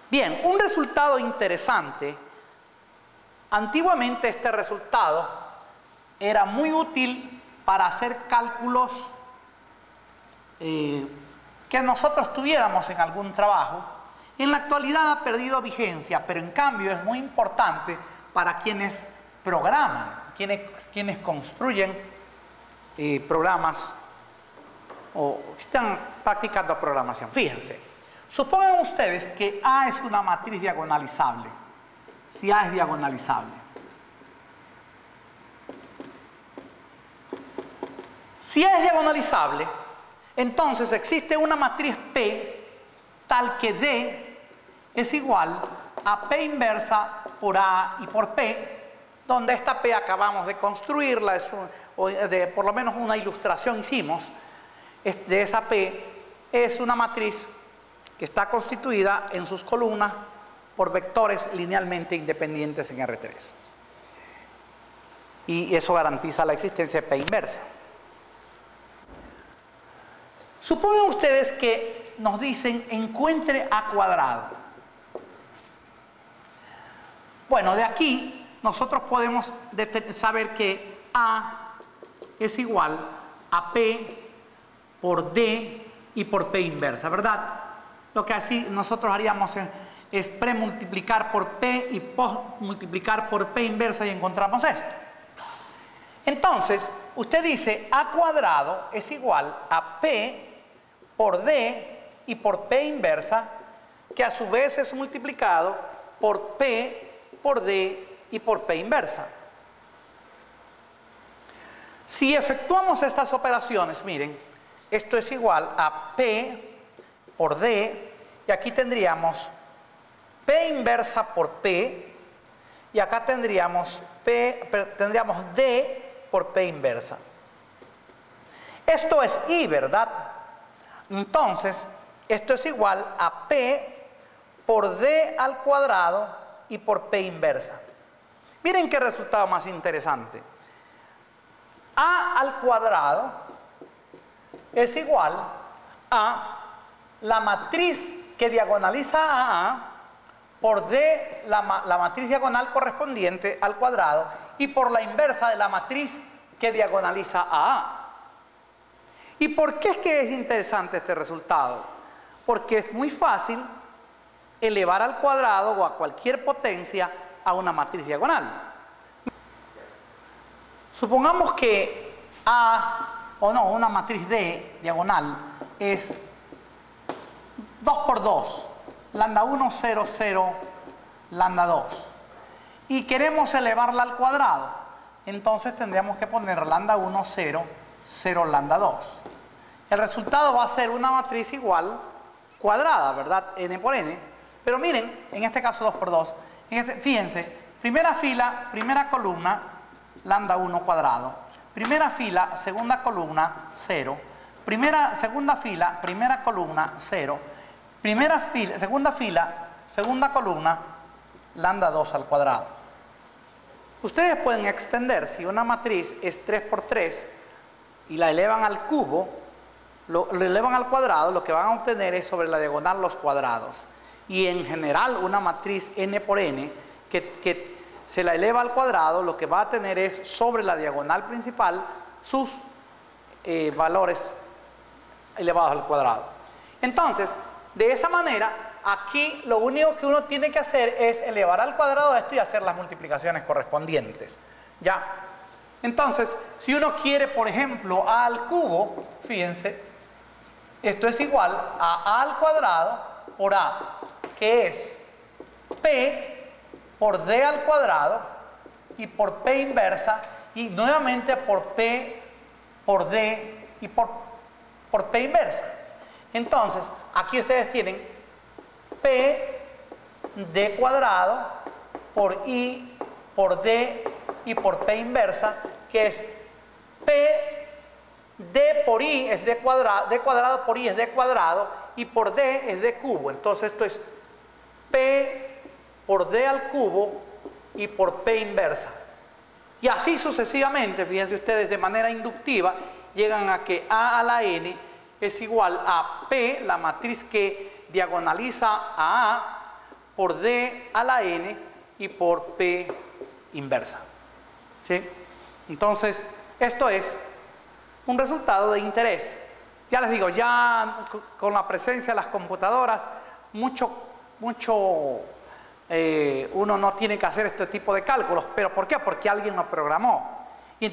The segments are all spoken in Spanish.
Bien, un resultado interesante. Antiguamente este resultado era muy útil para hacer cálculos que nosotros tuviéramos en algún trabajo. En la actualidad ha perdido vigencia, pero en cambio es muy importante para quienes programan, quienes construyen programas o están practicando programación. Fíjense, supongan ustedes que A es una matriz diagonalizable. Si A es diagonalizable. Si A es diagonalizable, entonces existe una matriz P tal que D es igual a P inversa por A y por P, donde esta P acabamos de construirla, por lo menos una ilustración hicimos de esa P, es una matriz que está constituida en sus columnas por vectores linealmente independientes en R3. Y eso garantiza la existencia de P inversa. Supongan ustedes que nos dicen encuentre A cuadrado. Bueno, de aquí nosotros podemos saber que A es igual a P por D y por P inversa, ¿verdad? Lo que así nosotros haríamos es premultiplicar por P y postmultiplicar por P inversa y encontramos esto. Entonces, usted dice A cuadrado es igual a P por D y por P inversa, que a su vez es multiplicado por P, por D y por P inversa. Si efectuamos estas operaciones, miren, esto es igual a P por D, y aquí tendríamos P inversa por P, y acá tendríamos D por P inversa. Esto es I, ¿verdad? Entonces, esto es igual a P por D al cuadrado y por P inversa. Miren qué resultado más interesante. A al cuadrado es igual a la matriz que diagonaliza a A por D, la matriz diagonal correspondiente al cuadrado, y por la inversa de la matriz que diagonaliza a A. ¿Y por qué es que es interesante este resultado? Porque es muy fácil elevar al cuadrado o a cualquier potencia a una matriz diagonal. Supongamos que una matriz D diagonal es 2 por 2, lambda 1, 0, 0, lambda 2. Y queremos elevarla al cuadrado. Entonces tendríamos que poner lambda 1, 0, 0, lambda 2. El resultado va a ser una matriz igual cuadrada, ¿verdad? N por N. Pero miren, en este caso 2 por 2. Fíjense, primera fila, primera columna, lambda 1 cuadrado. Primera fila, segunda columna, 0. Segunda fila, primera columna, 0. Segunda fila, segunda columna, lambda 2 al cuadrado. Ustedes pueden extender, si una matriz es 3 por 3 y la elevan al cubo, lo elevan al cuadrado, lo que van a obtener es sobre la diagonal los cuadrados. Y en general una matriz n por n que se la eleva al cuadrado, lo que va a tener es sobre la diagonal principal sus valores elevados al cuadrado. Entonces, de esa manera, aquí lo único que uno tiene que hacer es elevar al cuadrado esto y hacer las multiplicaciones correspondientes. ¿Ya? Entonces, si uno quiere, por ejemplo, A al cubo, fíjense, esto es igual a A al cuadrado por A, que es P por D al cuadrado y por P inversa, y nuevamente por P, por D y por P inversa. Entonces, aquí ustedes tienen P D cuadrado por I por D y por P inversa, que es P D por I es D cuadrado por I es D cuadrado, y por D es D cubo. Entonces esto es P por D al cubo y por P inversa. Y así sucesivamente, fíjense ustedes, de manera inductiva, llegan a que A a la N es igual a P, la matriz que diagonaliza a A, por D a la N y por P inversa. ¿Sí? Entonces, esto es un resultado de interés. Ya les digo, ya con la presencia de las computadoras, uno no tiene que hacer este tipo de cálculos. ¿Pero por qué? Porque alguien lo programó.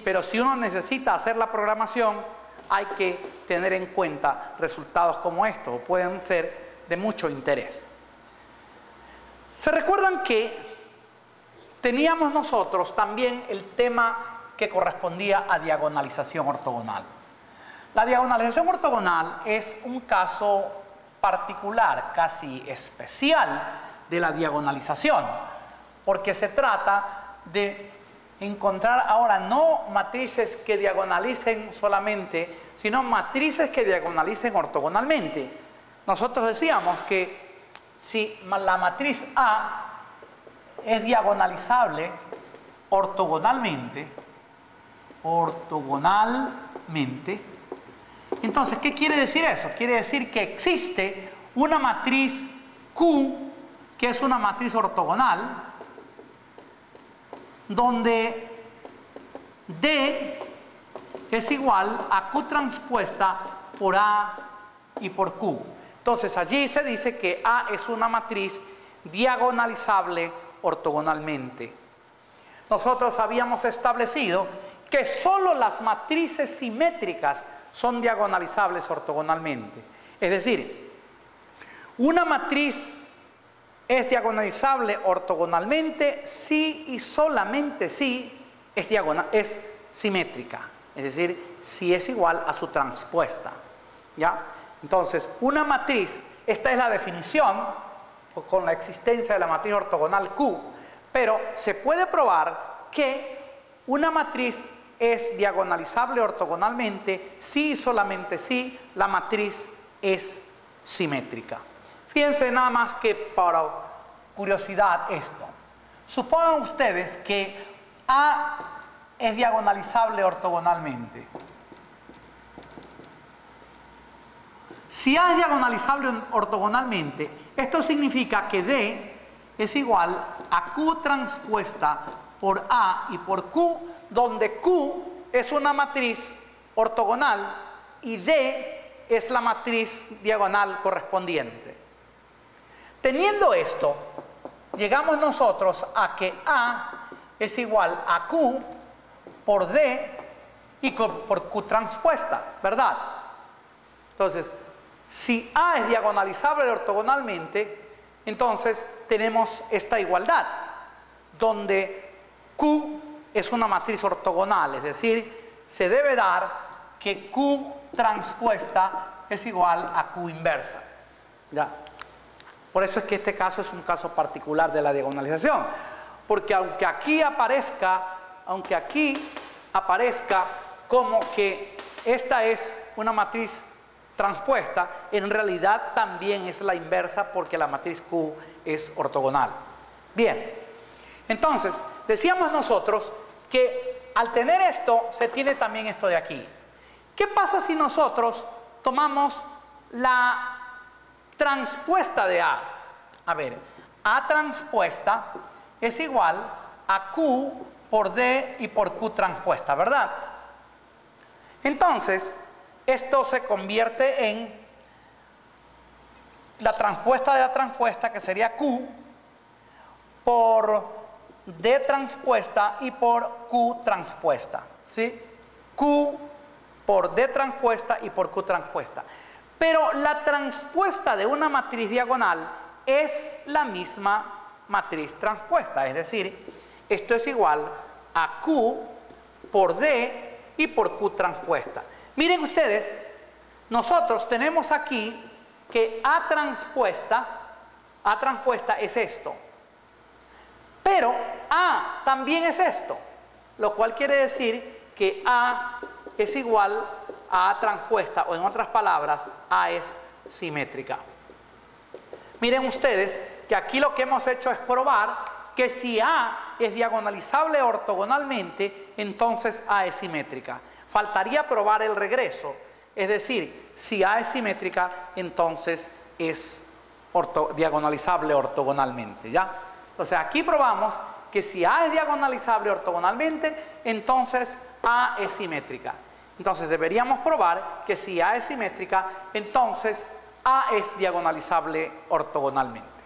Pero si uno necesita hacer la programación, hay que tener en cuenta resultados como estos, pueden ser de mucho interés. ¿Se recuerdan que teníamos nosotros también el tema que correspondía a diagonalización ortogonal? La diagonalización ortogonal es un caso particular, casi especial de la diagonalización, porque se trata de encontrar ahora no matrices que diagonalicen solamente, sino matrices que diagonalicen ortogonalmente. Nosotros decíamos que si la matriz A es diagonalizable ortogonalmente, entonces, ¿qué quiere decir eso? Quiere decir que existe una matriz Q, que es una matriz ortogonal, donde D es igual a Q transpuesta por A y por Q. Entonces, allí se dice que A es una matriz diagonalizable ortogonalmente. Nosotros habíamos establecido que solo las matrices simétricas son diagonalizables ortogonalmente. Es decir, una matriz es diagonalizable ortogonalmente si y solamente si es simétrica. Es decir, si es igual a su transpuesta. ¿Ya? Entonces, una matriz, esta es la definición con la existencia de la matriz ortogonal Q, pero se puede probar que una matriz es diagonalizable ortogonalmente si y solamente si la matriz es simétrica. Fíjense nada más que para curiosidad esto. Supongan ustedes que A es diagonalizable ortogonalmente. Si A es diagonalizable ortogonalmente, esto significa que D es igual a Q transpuesta por A y por Q, donde Q es una matriz ortogonal y D es la matriz diagonal correspondiente. Teniendo esto, llegamos nosotros a que A es igual a Q por D y por Q transpuesta, ¿verdad? Entonces, si A es diagonalizable ortogonalmente, entonces tenemos esta igualdad, donde Q es una matriz ortogonal, es decir, se debe dar que Q transpuesta es igual a Q inversa. ¿Ya? Por eso es que este caso es un caso particular de la diagonalización, porque aunque aquí aparezca como que esta es una matriz transpuesta, en realidad también es la inversa porque la matriz Q es ortogonal. Bien, entonces decíamos nosotros que al tener esto se tiene también esto de aquí. ¿Qué pasa si nosotros tomamos la transpuesta de A? A ver, A transpuesta es igual a Q por D y por Q transpuesta, ¿verdad? Entonces, esto se convierte en la transpuesta de la transpuesta, que sería Q por D transpuesta y por Q transpuesta, ¿sí? Q por D transpuesta y por Q transpuesta. Pero la transpuesta de una matriz diagonal es la misma matriz transpuesta, es decir, esto es igual a Q por D y por Q transpuesta. Miren ustedes, nosotros tenemos aquí que A transpuesta es esto, pero A también es esto, lo cual quiere decir que A es igual a A transpuesta, o en otras palabras, A es simétrica. Miren ustedes que aquí lo que hemos hecho es probar que si A es diagonalizable ortogonalmente, entonces A es simétrica. Faltaría probar el regreso, es decir, si A es simétrica, entonces es diagonalizable ortogonalmente, ¿ya? Entonces aquí probamos que si A es diagonalizable ortogonalmente, entonces A es simétrica. Entonces deberíamos probar que si A es simétrica, entonces A es diagonalizable ortogonalmente.